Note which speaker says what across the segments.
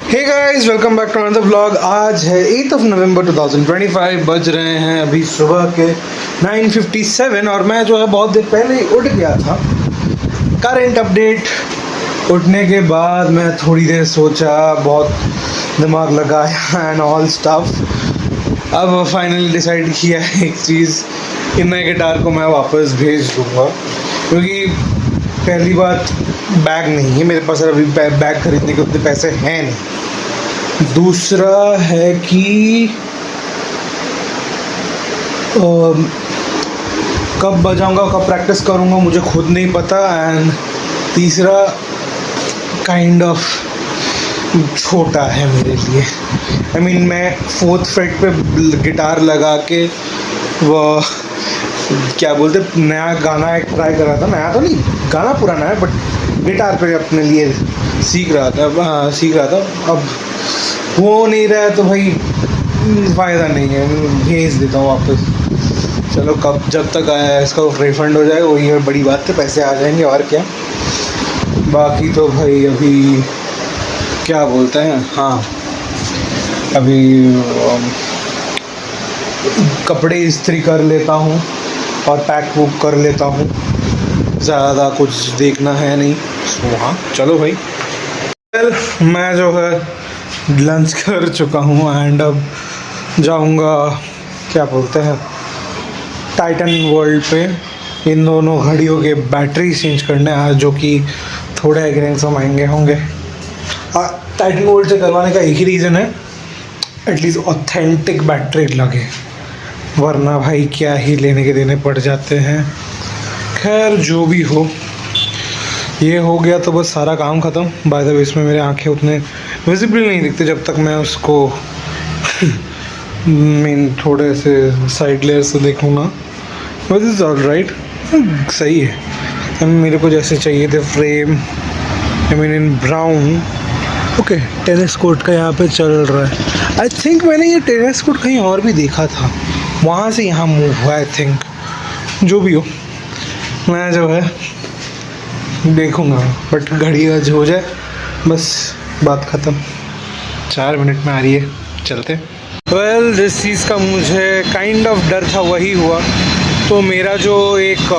Speaker 1: Hey guys, welcome back to another vlog. आज है 8 नवंबर 2025। बज रहे हैं अभी सुबह के 9:57 और मैं जो है बहुत देर पहले ही उठ गया था। Current update. उठने के बाद मैं थोड़ी देर सोचा, बहुत दिमाग लगाया एंड ऑल स्टफ। अब फाइनली डिसाइड किया है एक चीज़ कि नए गिटार को मैं वापस भेज दूँगा, क्योंकि पहली बात बैग नहीं है मेरे पास, अभी बैग खरीदने के उतने पैसे हैं नहीं। दूसरा है कि कब बजाऊंगा, कब प्रैक्टिस करूंगा मुझे खुद नहीं पता। एंड तीसरा काइंड ऑफ छोटा है मेरे लिए। आई मीन मैं 4th फ्रेट पे गिटार लगा के वो क्या बोलते, नया गाना एक ट्राई कर रहा था। नया तो नहीं, गाना पुराना है, बट गिटार पे अपने लिए सीख रहा था। अब हो नहीं रहा है तो भाई फ़ायदा नहीं है, भेज देता हूँ वापस। चलो, कब जब तक आया इसका रिफ़ंड हो जाएगा वही है बड़ी बात है, पैसे आ जाएंगे और क्या। बाकी तो भाई अभी क्या बोलते हैं, हाँ अभी कपड़े इस्त्री कर लेता हूँ और पैक वूक कर लेता हूँ। ज़्यादा कुछ देखना है नहीं। सो हाँ चलो भाई। मैं जो है लंच कर चुका हूँ एंड अब जाऊँगा क्या बोलते हैं टाइटन वर्ल्ड पे इन दोनों घड़ियों के बैटरी चेंज करने आज, जो कि थोड़े एग्रेंस महंगे होंगे। टाइटन वर्ल्ड से करवाने का एक ही रीज़न है, एटलीस्ट ऑथेंटिक बैटरी लगे, वरना भाई क्या ही लेने के देने पड़ जाते हैं। खैर जो भी हो, ये हो गया तो बस सारा काम ख़त्म। बाय द वे इसमें मेरे आंखें उतने विजिबल नहीं दिखते जब तक मैं उसको मीन थोड़े से साइड लेयर से देखूँ ना। बट इज़ ऑल राइट, सही है। आई मीन मेरे को जैसे चाहिए थे frame, I mean in brown. Okay, tennis court का यहाँ पे चल रहा है। आई थिंक मैंने ये टेनिस कोर्ट कहीं और भी देखा था, वहाँ से यहाँ मूव हुआ आई थिंक। जो भी हो, मैं जो है देखूँगा, बट घड़ी आज हो जाए बस, बात ख़त्म। 4 मिनट में आ रही है, चलते। वेल जिस चीज़ का मुझे काइंड ऑफ डर था वही हुआ। तो मेरा जो एक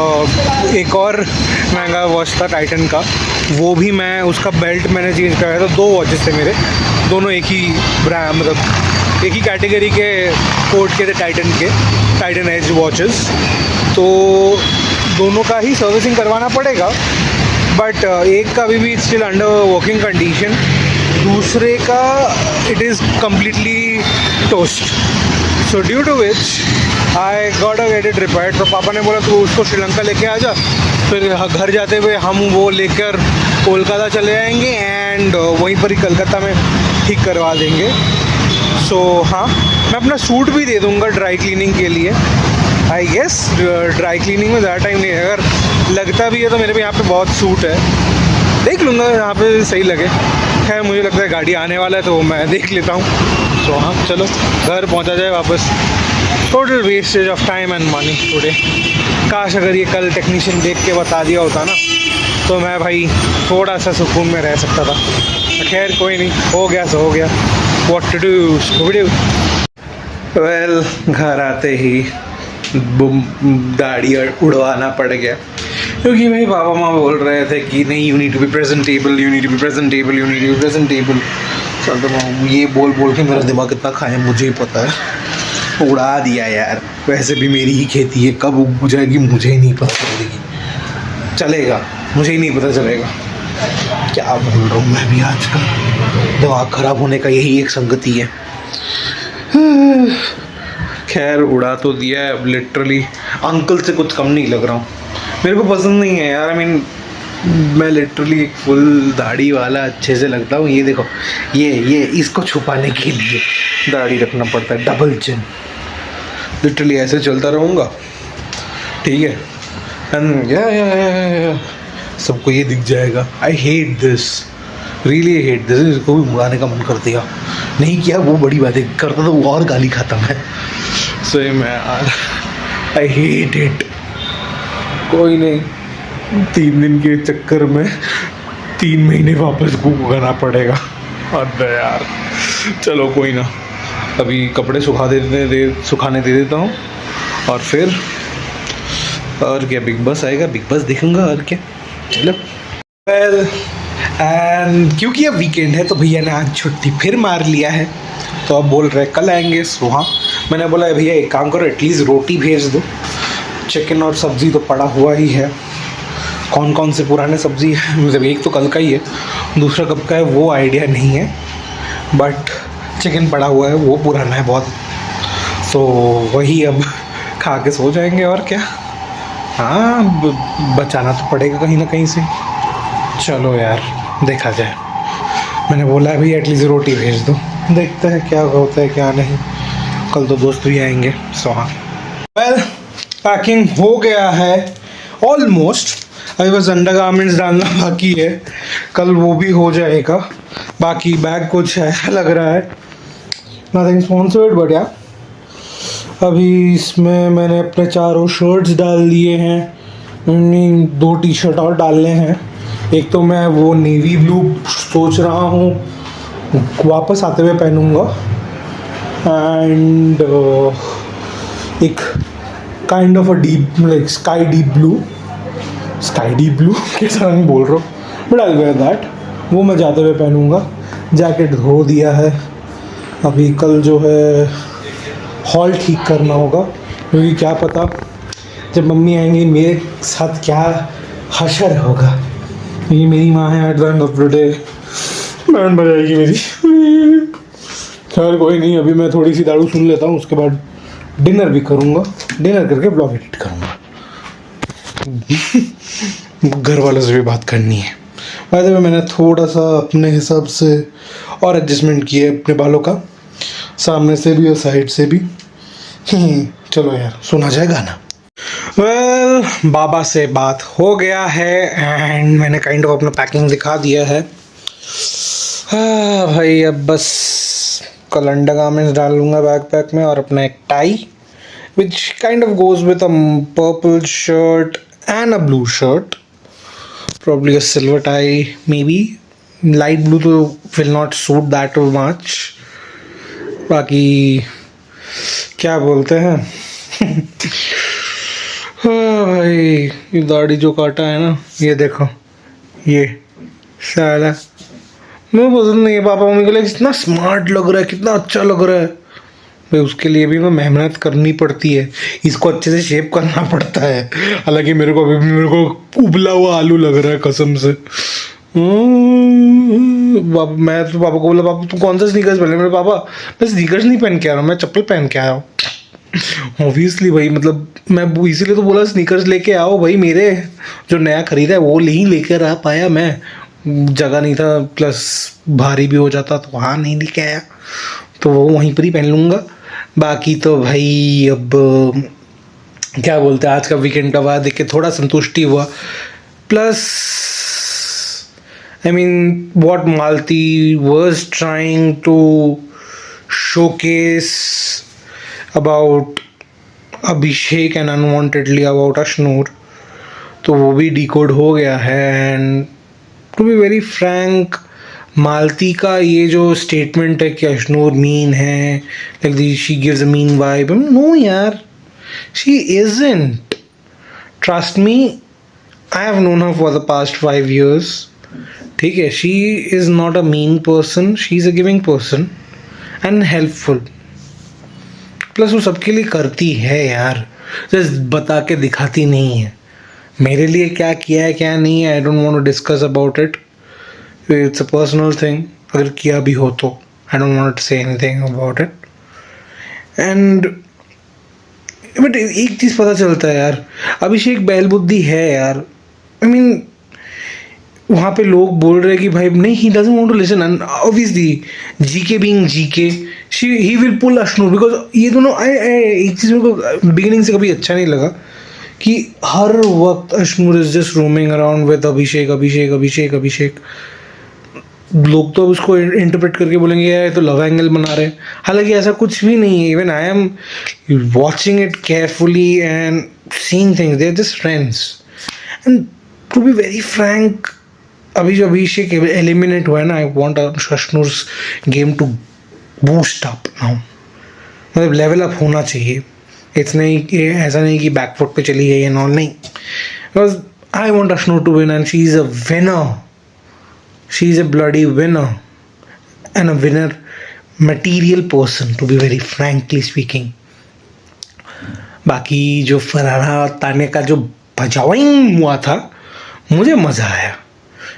Speaker 1: और महंगा वॉच था टाइटन का, वो भी मैं उसका बेल्ट मैंने चेंज कराया था। 2 वॉचेस थे मेरे, दोनों एक ही ब्रांड, मतलब एक ही कैटेगरी के कोड के थे, टाइटन एज वॉचेस। तो दोनों का ही सर्विसिंग करवाना पड़ेगा, बट एक का अभी भी स्टिल अंडर वर्किंग कंडीशन, दूसरे का it is completely toast. So due to which I got a get it repaired. तो पापा ने बोला तू उसको श्रीलंका लेके आ जा, फिर घर जाते हुए हम वो लेकर कोलकाता चले जाएंगे एंड वहीं पर ही कलकत्ता में ठीक करवा देंगे। सो हाँ, मैं अपना सूट भी दे दूँगा ड्राई क्लीनिंग के लिए। आई गेस ड्राई क्लीनिंग में ज़्यादा टाइम नहीं है, अगर लगता भी है तो मेरे पे यहाँ पे बहुत सूट है, देख लूँगा यहाँ पे सही लगे। खैर मुझे लगता है गाड़ी आने वाला है तो मैं देख लेता हूँ। सो हाँ चलो, घर पहुँचा जाए वापस। Total wastage of time and money today. काश अगर ये कल टेक्नीशियन देख के बता दिया होता ना, तो मैं भाई थोड़ा सा सुकून में रह सकता था। खैर कोई नहीं, हो गया सो हो गया। What to do. वेल घर आते ही दाढ़ी उड़वाना पड़ गया, क्योंकि भाई पापा माँ बोल रहे थे कि नहीं, you need to be presentable. तो ये बोल के मेरा दिमाग कितना खाया मुझे ही पता है। उड़ा दिया यार, वैसे भी मेरी ही खेती है, कब उग जाएगी मुझे ही नहीं पता चलेगा, मुझे ही नहीं पता चलेगा। क्या बोल रहा हूँ मैं भी, आजकल दिमाग ख़राब होने का यही एक संगति है। खैर उड़ा तो दिया है, अब लिटरली अंकल से कुछ कम नहीं लग रहा हूँ। मेरे को पसंद नहीं है यार, आई मीन मैं लिटरली एक फुल दाढ़ी वाला अच्छे से लगता हूँ। ये देखो, ये इसको छुपाने के लिए दाढ़ी रखना पड़ता है, डबल चिन। लिटरली ऐसे चलता रहूँगा, ठीक है, एंड या सबको ये दिख जाएगा। I hate this, really hate this. इसको भी मुड़ाने का मन कर दिया, नहीं किया वो बड़ी बात है, करता तो वो और गाली खाता मैं। सही में यार, आई हेट इट। कोई नहीं, 3 दिन के चक्कर में 3 महीने वापस कुक करना पड़ेगा। अबे यार, चलो कोई ना, अभी कपड़े सुखाने दे देता हूँ और फिर और क्या, बिग बॉस आएगा, बिग बॉस देखूंगा और क्या। चलो वेल, एंड क्योंकि अब वीकेंड है तो भैया ने आज छुट्टी फिर मार लिया है, तो अब बोल रहे कल आएंगे। सो हाँ, मैंने बोला भैया एक काम करो, एटलीस्ट रोटी भेज दो, चिकन और सब्ज़ी तो पड़ा हुआ ही है। कौन कौन से पुराने सब्ज़ी है, मतलब एक तो कल का ही है, दूसरा कब का है वो आइडिया नहीं है, बट चिकन पड़ा हुआ है, वो पुराना है बहुत, तो वही अब खा के सो जाएंगे और क्या। हाँ, बचाना तो पड़ेगा कहीं ना कहीं से। चलो यार, देखा जाए। मैंने बोला है भैया एटलीस्ट रोटी भेज दो, देखते हैं क्या होता है क्या नहीं। कल तो दोस्त भी आएंगे। सो हाँ, वेल पैकिंग हो गया है ऑलमोस्ट, अभी बस अंडरगारमेंट्स डालना बाकी है, कल वो भी हो जाएगा। बाकी बैग कुछ ऐसा लग रहा है, नथिंग स्पॉन्सर्ड बट या, अभी इसमें मैंने अपने चारों शर्ट्स डाल दिए हैं, 2 टी शर्ट और डालने हैं। एक तो मैं वो नेवी ब्लू सोच रहा हूँ वापस आते हुए पहनूंगा, एंड एक kind of a deep like sky deep blue कैसा रंग बोल रहा हूँ, बट आई वेयर दैट, वो मैं जाते हुए पहनूंगा। जैकेट धो दिया है, अभी कल जो है हॉल ठीक करना होगा, क्योंकि क्या पता जब मम्मी आएंगी मेरे साथ क्या हशर होगा, क्योंकि मेरी माँ है at the end of the day, band बजाएगी मेरी। खैर कोई नहीं, अभी मैं थोड़ी सी दारू सुन लेता हूँ, उसके बाद डिनर भी करूँगा, डिनर करके ब्लॉग एडिट करूँगा। घर वालों से भी बात करनी है। बाय द वे, मैंने थोड़ा सा अपने हिसाब से और एडजस्टमेंट किए अपने बालों का, सामने से भी और साइड से भी। चलो यार, सुना जाए गाना। वेल, बाबा से बात हो गया है एंड मैंने काइंड ऑफ अपना पैकिंग दिखा दिया है। हाँ भाई, अब बस कल अंडरगारमेंट्स डाल लूँगा बैकपैक में, और अपना एक tie which kind of goes with a purple shirt and a blue shirt, probably a silver tie maybe, light blue तो will not suit that too much। बाकी क्या बोलते हैं। हाँ भाई, ये दाढ़ी जो काटा है ना, ये देखो, ये साला मुझे पसंद नहीं है। पापा मम्मी के लिए कितना स्मार्ट लग रहा है, कितना अच्छा लग रहा है भाई, उसके लिए भी मैं मेहनत करनी पड़ती है, इसको अच्छे से शेप करना पड़ता है। हालांकि मेरे को अभी भी मेरे को उबला हुआ आलू लग रहा है कसम से। मैं तो पापा को बोला, पापा तू कौन सा स्नीकर्स पहने, मेरे पापा मैं स्नीकर्स नहीं पहन के आ रहा हूँ, मैं चप्पल पहन के आया हूँ। ऑब्वियसली भाई, मतलब मैं इसीलिए तो बोला स्नीकर्स लेके आओ भाई, मेरे जो नया खरीदा है वो नहीं लेकर आ पाया मैं, जगह नहीं था, प्लस भारी भी हो जाता तो वहाँ नहीं लेके आया, तो वो वहीं पर ही पहन लूँगा। बाकी तो भाई अब क्या बोलते हैं, आज का वीकेंड का बाद देख के थोड़ा संतुष्टि हुआ, plus I mean what Malti was trying to showcase about Abhishek and unwantedly about Ashnoor, तो वो भी डिकोड हो गया है। And to be very frank, Malti का ये जो स्टेटमेंट है कि अश्नूर मीन है, like the she gives a mean vibe, no यार, she isn't, trust me, I have known her for the past 5 years, ठीक है, she is not a mean person, she is a giving person and helpful, plus वो सबके लिए करती है यार, just बता के दिखाती नहीं है। मेरे लिए क्या किया है क्या नहीं है, I don't want to discuss about it, it's a personal thing, अगर किया भी हो तो I don't want to say anything about it. And but एक चीज़ पता चलता है यार, अभिषेक बैल बुद्धि है यार, आई मीन वहाँ पे लोग बोल रहे हैं कि भाई नहीं, he doesn't want to listen, and obviously GK being GK he will pull Ashnoor, because ये दोनों एक चीज़ मेरे को बिगिनिंग से कभी अच्छा नहीं लगा कि हर वक्त Ashnoor is just roaming around with Abhishek Abhishek Abhishek Abhishek. लोग तो उसको इंटरप्रेट करके बोलेंगे यार ये तो लव एंगल बना रहे हैं, हालांकि ऐसा कुछ भी नहीं है। Even I am watching it carefully and seeing things, they are just friends. And to be very frank, अभी जो अभिषेक एलिमिनेट हुआ है ना, I want Ashnoor's game to boost up now, मतलब लेवल अप होना चाहिए। इतना ही, ऐसा नहीं कि बैकफुट पे चली गई है नॉल, नहीं, because I want Ashnoor to win and she is a winner, she is a bloody winner and a winner material person, to be very frankly speaking. बाकी जो फरहाना ताने का जो बजाविंग हुआ था, मुझे मज़ा आया,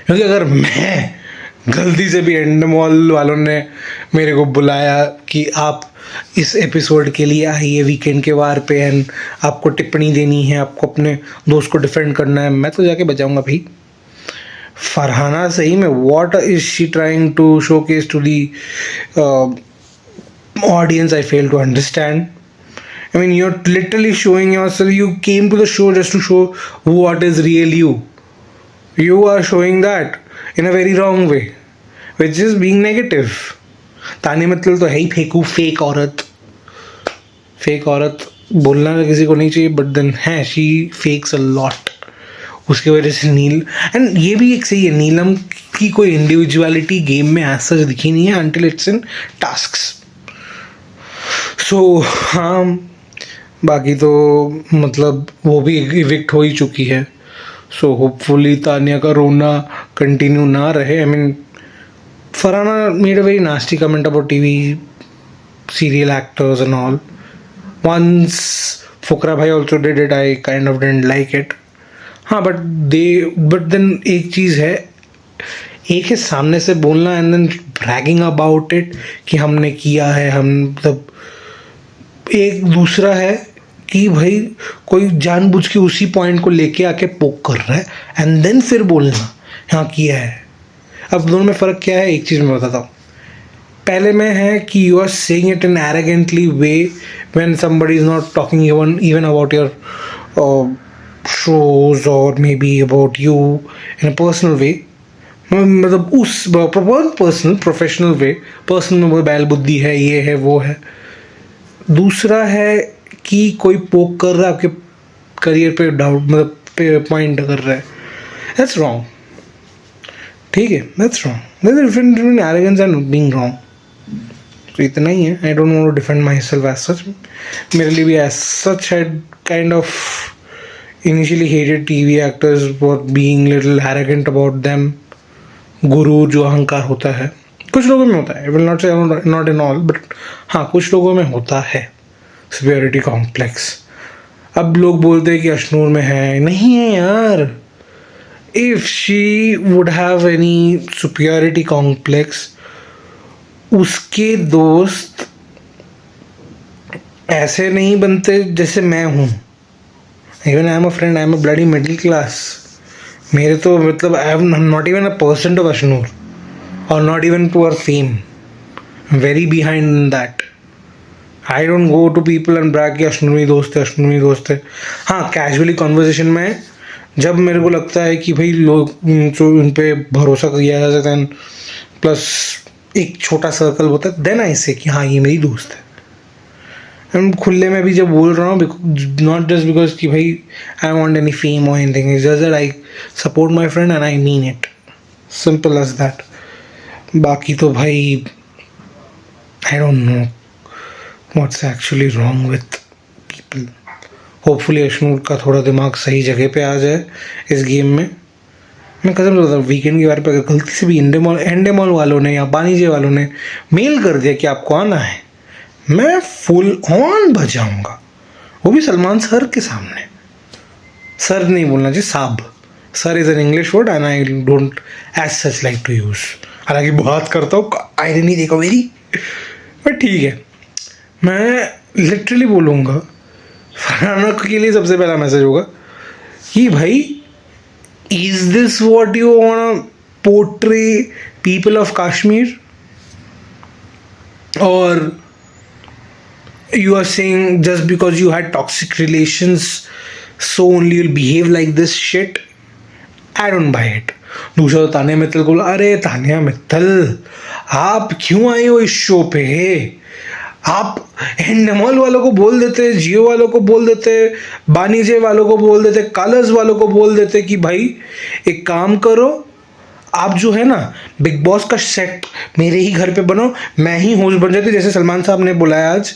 Speaker 1: क्योंकि अगर मैं गलती से भी एंडमॉल वालों ने मेरे को बुलाया कि आप इस एपिसोड के लिए आइए वीकेंड के वार पे एंड आपको टिप्पणी देनी है, आपको अपने दोस्त को डिफेंड करना है, मैं तो जाके बजाऊंगा भाई। फरहाना सही में what is she trying to showcase to the audience, I fail to understand. I mean, you're literally showing yourself. You came to the show just to show what is real you. You are showing that in a very wrong way, which is being negative. ताने मतलब तो है ही फेंकू, fake औरत, fake औरत बोलना किसी को नहीं चाहिए, बट देन है शी फेक्स अ लॉट। उसकी वजह से नील, एंड ये भी एक सही है, नीलम की कोई इंडिविजुअलिटी गेम में ऐसा दिखी नहीं है अंटिल इट्स इन टास्क्स। सो हाँ, बाकी तो मतलब वो भी इविक्ट हो ही चुकी है, सो होपफुली तानिया का रोना कंटिन्यू ना रहे। I mean Farhana made a very nasty comment about TV serial actors and all, once Fukra भाई also did it, I kind of didn't like it. हाँ बट देन एक चीज़ है, एक है सामने से बोलना and then bragging about it कि हमने किया है, हम मतलब, एक दूसरा है कि भाई कोई जानबूझ के उसी पॉइंट को लेके आके पोक कर रहा है एंड देन फिर बोलना हाँ किया है। अब दोनों में फ़र्क क्या है, एक चीज़ मैं बताता हूँ। पहले में है कि you are saying it in arrogantly way when somebody is not talking even about your shows और maybe about you in a personal way, मतलब उस पर्सनल प्रोफेशनल वे, पर्सनल में बैल बुद्धि है, ये है वो है। दूसरा है कि कोई पोक कर रहा है आपके करियर पे, डाउट मतलब पे पॉइंट कर रहा है, दैट्स रॉन्ग, ठीक है, that's wrong, that's different between arrogance and being wrong. तो इतना ही है, I don't want to defend my self as such. मेरे लिए भी as such I kind of initially hated TV actors for being little arrogant about them. गुरु जो अहंकार होता है कुछ लोगों में होता है, आई विल नॉट से नॉट इन ऑल, बट हाँ कुछ लोगों में होता है सुपीरियरिटी कॉम्प्लेक्स। अब लोग बोलते हैं कि अश्नूर में है, नहीं है यार। If she would have any superiority complex, उसके दोस्त ऐसे नहीं बनते जैसे मैं हूँ। Even I am a friend, I am a bloody middle class. मेरे तो मतलब I am not even a percent of Ashnoor और not even to our fame, very behind that. I don't go to people and brag कि अश्नूर मेरी दोस्त है, अश्नूर मेरी दोस्त है। हाँ कैजुअली कॉन्वर्जेसन में जब मेरे को लगता है कि भाई लोग जो उन पर भरोसा किया जा सकता है, प्लस एक छोटा सर्कल होता है, देन आई से कि हाँ ये मेरी दोस्त है। एंड खुले में भी जब बोल रहा हूँ, नॉट जस्ट बिकॉज कि भाई आई वॉन्ट एनी फेम और anything, it's just that I support my friend and I mean it, simple as that. बाकी तो भाई I don't know what's actually wrong with people. Hopefully Ashnoor का थोड़ा दिमाग सही जगह पे आ जाए इस गेम में। मैं कसम से बता रहा हूँ, वीकेंड के बारे पे अगर गलती से भी एंडेमॉल वालों ने या बानीजे वालों ने मेल कर दिया कि आपको आना है, मैं फुल ऑन बजाऊंगा, वो भी सलमान सर के सामने। सर नहीं बोलना चाहिए, साहब। Sir is an English word and I don't as such like to use, हालांकि बात करता हूँ, आयरनी देखो मेरी, बट ठीक है। मैं लिटरली बोलूँगा, फरहाना के लिए सबसे पहला मैसेज होगा कि भाई is this what you want portray people of Kashmir, और you are saying just because you had toxic relations so only you'll behave like this shit? I don't buy it. दूसरा तानिया मित्तल को, अरे तानिया मित्तल आप क्यों आए हो इस शो पे? आप एंडमॉल वालों को बोल देते, जियो वालों को बोल देते, बानीजे वालों को बोल देते, कलर्स वालों को बोल देते कि भाई एक काम करो, आप जो है ना बिग बॉस का सेट मेरे ही घर पे बनो, मैं ही होस्ट बन जाती, जैसे सलमान साहब ने बुलाया आज,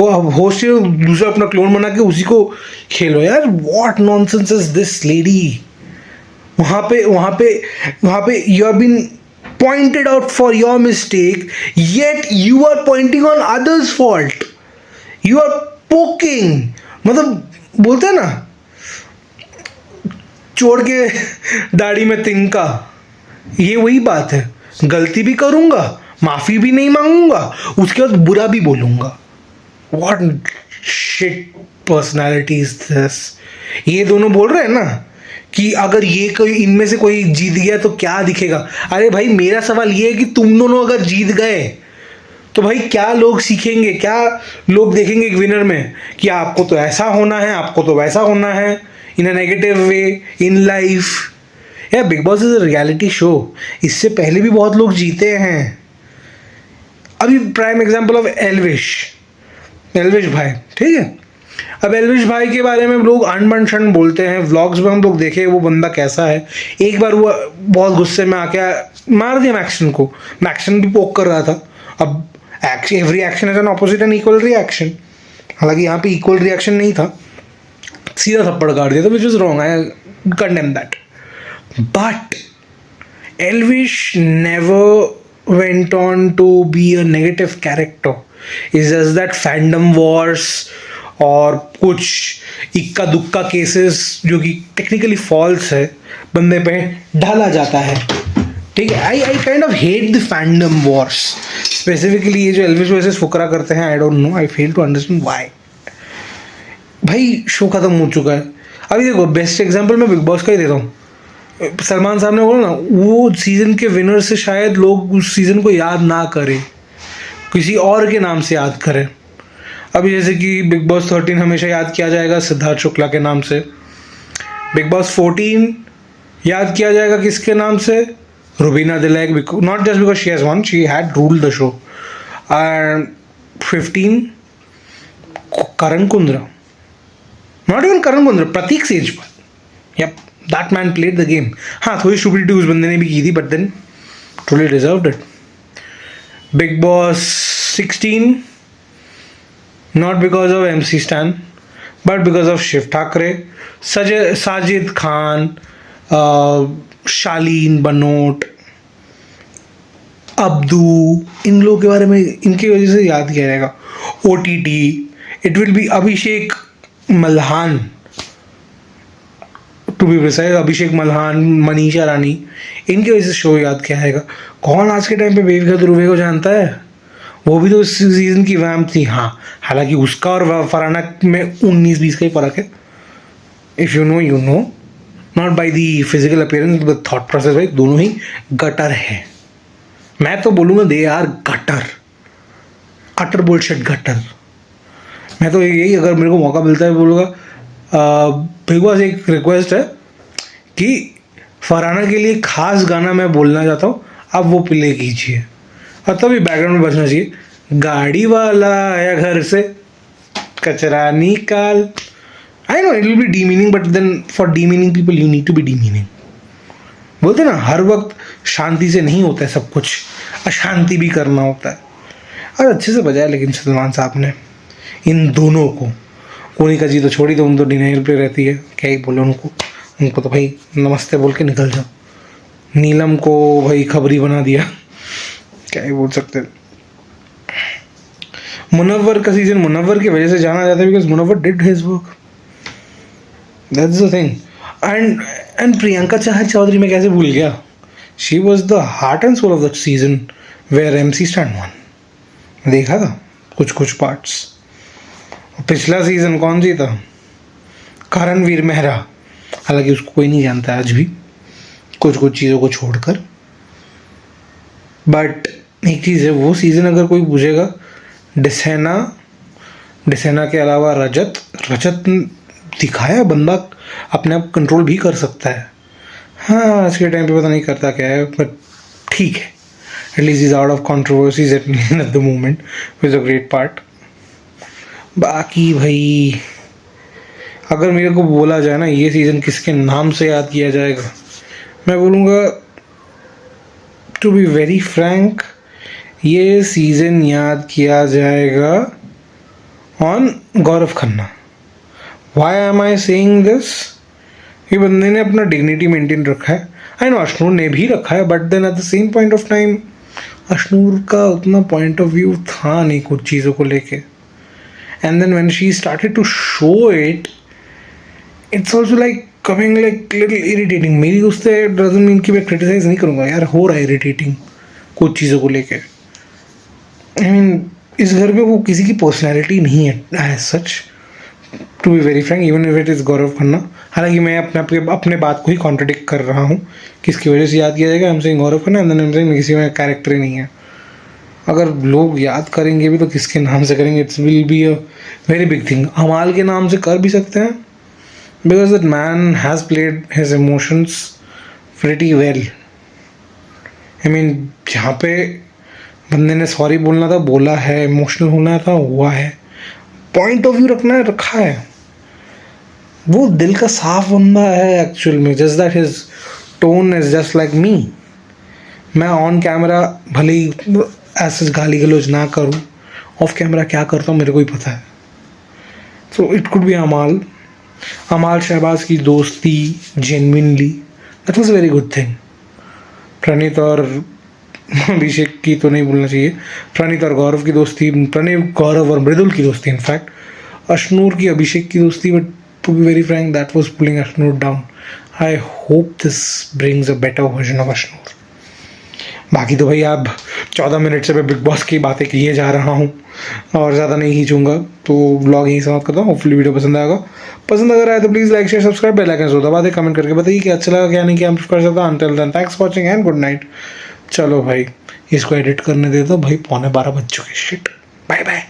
Speaker 1: हो होस्ट दूसरा अपना क्लोन बना के उसी को खेलो यार। What nonsense is this lady. वहाँ पे you have been pointed out for your mistake, yet you are pointing on others fault, you are poking. मतलब बोलते हैं ना, चोड़ के दाढ़ी में तिनका, ये वही बात है। गलती भी करूंगा, माफी भी नहीं मांगूंगा, उसके बाद बुरा भी बोलूंगा। What shit personality is this. ये दोनों बोल रहे हैं ना कि अगर ये कोई इनमें से कोई जीत गया तो क्या दिखेगा। अरे भाई मेरा सवाल ये है कि तुम दोनों अगर जीत गए तो भाई क्या लोग सीखेंगे, क्या लोग देखेंगे एक विनर में कि आपको तो ऐसा होना है, आपको तो वैसा होना है, in a negative way in life. या Bigg Boss is a reality show, इससे पहले भी बहुत लोग जीते हैं। अभी प्राइम एग्जांपल ऑफ एल्विश भाई, ठीक है। अब एल्विश भाई के बारे में लोग अनबन शण बोलते हैं, व्लॉग्स में हम लोग देखे वो बंदा कैसा है। एक बार वो बहुत गुस्से में आके मार दिया मैक्सन को, मैक्सन भी पोक कर रहा था। अब every action is an opposite and equal reaction, हालांकि यहाँ पे इक्वल रिएक्शन नहीं था, सीधा थप्पड़ काट दिया था, which is wrong, I condemn that. But Elvish never went on to be a negative character, is just that fandom wars और कुछ इक्का दुक्का केसेस जो कि टेक्निकली फॉल्स है बंदे पे डाला जाता है, ठीक है। I kind of hate the fandom wars, specifically ये जो एल्विश वर्सेस फुकरा करते हैं, I don't know, I fail to understand why. भाई शो खत्म हो चुका है। अभी देखो बेस्ट एग्जांपल मैं बिग बॉस का ही देता हूँ। सलमान साहब ने बोला ना, वो सीज़न के विनर से शायद लोग उस सीज़न को याद ना करें, किसी और के नाम से याद करें। अभी जैसे कि बिग बॉस 13 हमेशा याद किया जाएगा सिद्धार्थ शुक्ला के नाम से, बिग बॉस 14 याद किया जाएगा किसके नाम से, Rubina Dilaik, not just because she has won, she had ruled the show. And 15 Karan Kundra, not even Karan Kundra, Pratik Sehajpal. Yup, that man played the game. हाँ थोड़ी स्टूपिडिटी उस बंदे ने भी की थी, but then truly deserved it. Bigg Boss 16 not because of MC Stan but because of Shiv Thakre, Sajid Khan, Shalin Banot, Abdu, इन लोगों के बारे में इनकी वजह से याद किया जाएगा। OTT it will be Abhishek Malhan, to be precise, Abhishek Malhan, Manisha Rani, इनकी वजह से शो याद किया जाएगा। कौन आज के टाइम पे बेबी का ध्रुवे को जानता है? वो भी तो इस सीज़न की वैम थी। हाँ हालांकि उसका और फराना में 19-20 का ही फ़र्क है। If you know you know, not by the physical appearance but thought process, भाई दोनों ही गटर है। मैं तो बोलूँगा they are gutter, utter bullshit gutter. मैं तो यही, अगर मेरे को मौका मिलता है बोलूँगा बिग बॉस एक रिक्वेस्ट है कि फराना के लिए खास गाना मैं बोलना चाहता हूँ, आप वो प्ले कीजिए और तभी बैकग्राउंड में बजना चाहिए, गाड़ी वाला आया घर से कचरा निकाल। I know it will be demeaning, but then for demeaning people you need to be demeaning. बोलते ना हर वक्त शांति से नहीं होता है सब कुछ, अशांति भी करना होता है। और अच्छे से बजाया लेकिन सलमान साहब ने इन दोनों को। कोनिका जी तो छोड़ी, तो उन तो डिनाइल पे रहती है, क्या ही बोले उनको तो भाई नमस्ते बोल के निकल जाओ। नीलम को भाई खबरी बना दिया, क्या ही बोल सकते। मुनव्वर का सीजन मुनव्वर की वजह से जाना जाता है, because Munawar did his work, that's the thing. And Priyanka Chahar Choudhary मैं कैसे भूल गया, she was the heart and soul of that season where MC Stan won. देखा था कुछ पार्ट्स। पिछला सीजन कौन जीता? करणवीर मेहरा, हालांकि उसको कोई नहीं जानता आज भी, कुछ चीज़ों को छोड़कर। बट एक चीज़ है, वो सीज़न अगर कोई पूछेगा, डिसेना के अलावा रजत दिखाया बंदा अपने आप कंट्रोल भी कर सकता है। हाँ आज के टाइम पे पता नहीं करता क्या है, बट ठीक है, at least is out of controversies at the moment, which a great part. बाकी भाई अगर मेरे को बोला जाए ना ये सीज़न किसके नाम से याद किया जाएगा, मैं बोलूँगा टू बी वेरी फ्रैंक, ये सीज़न याद किया जाएगा on Gaurav Khanna. Why am I saying this? ये बंदे ने अपना डिग्निटी मेंटेन रखा है. आई नो अशनूर ने भी रखा है, but then at the same point of time Ashnoor का उतना पॉइंट ऑफ व्यू था नहीं कुछ चीज़ों को लेके. And then when she started to show it, it's also like coming like little irritating. मेरी उससे डजंट मीन कि मैं क्रिटिसाइज नहीं करूँगा यार, हो रहा है इरिटेटिंग कुछ चीज़ों को लेके. आई मीन इस घर में वो किसी की पर्सनैलिटी नहीं है as such, to be very frank, even if it is Gaurav Khanna. हालांकि मैं अपने बात को ही कॉन्ट्रडिक्ट कर रहा हूँ, किसकी वजह से याद किया जाएगा. हम से गौरव खन्ना एंड देन हम से किसी में कैरेक्टर ही नहीं है. अगर लोग याद करेंगे भी तो किसके नाम से करेंगे? It's will be a very big thing. अमाल के नाम से कर भी सकते हैं, because that man has played his emotions pretty well. I mean जहाँ पे बंदे ने सॉरी बोलना था बोला है, इमोशनल होना था हुआ है, पॉइंट ऑफ व्यू रखना है रखा है. वो दिल का साफ बंदा है एक्चुअल में. Just that his tone is just like me. मैं ऑन कैमरा भले ही ऐसे गाली गलौज ना करूँ, ऑफ कैमरा क्या करता हूँ मेरे को ही पता है. सो इट कुड बी अमाल शहबाज की दोस्ती genuinely, that was a very good thing. Praneet और अभिषेक की तो नहीं बोलना चाहिए, प्रणीत और गौरव की दोस्ती, प्रणीत गौरव और मृदुल की दोस्ती, इनफैक्ट अशनूर की अभिषेक की दोस्ती. But to be very frank, that was pulling Ashnoor down. I hope this brings a better version of Ashnoor. बाकी तो भाई अब 14 मिनट से मैं बिग बॉस की बातें किए जा रहा हूँ और ज़्यादा नहीं खींचूंगा, तो व्लॉग यहीं समाप्त करता हूँ. होपफुली वीडियो पसंद आएगा. पसंद अगर आए तो please like share subscribe, bell icon जरूर दबा दे, कमेंट करके बताइए कि अच्छा लगा क्या नहीं किया हम कर सकता. Until then thanks for watching and good night. चलो भाई इसको एडिट करने दे दो भाई, 11:15 बज चुके. Shit, bye bye.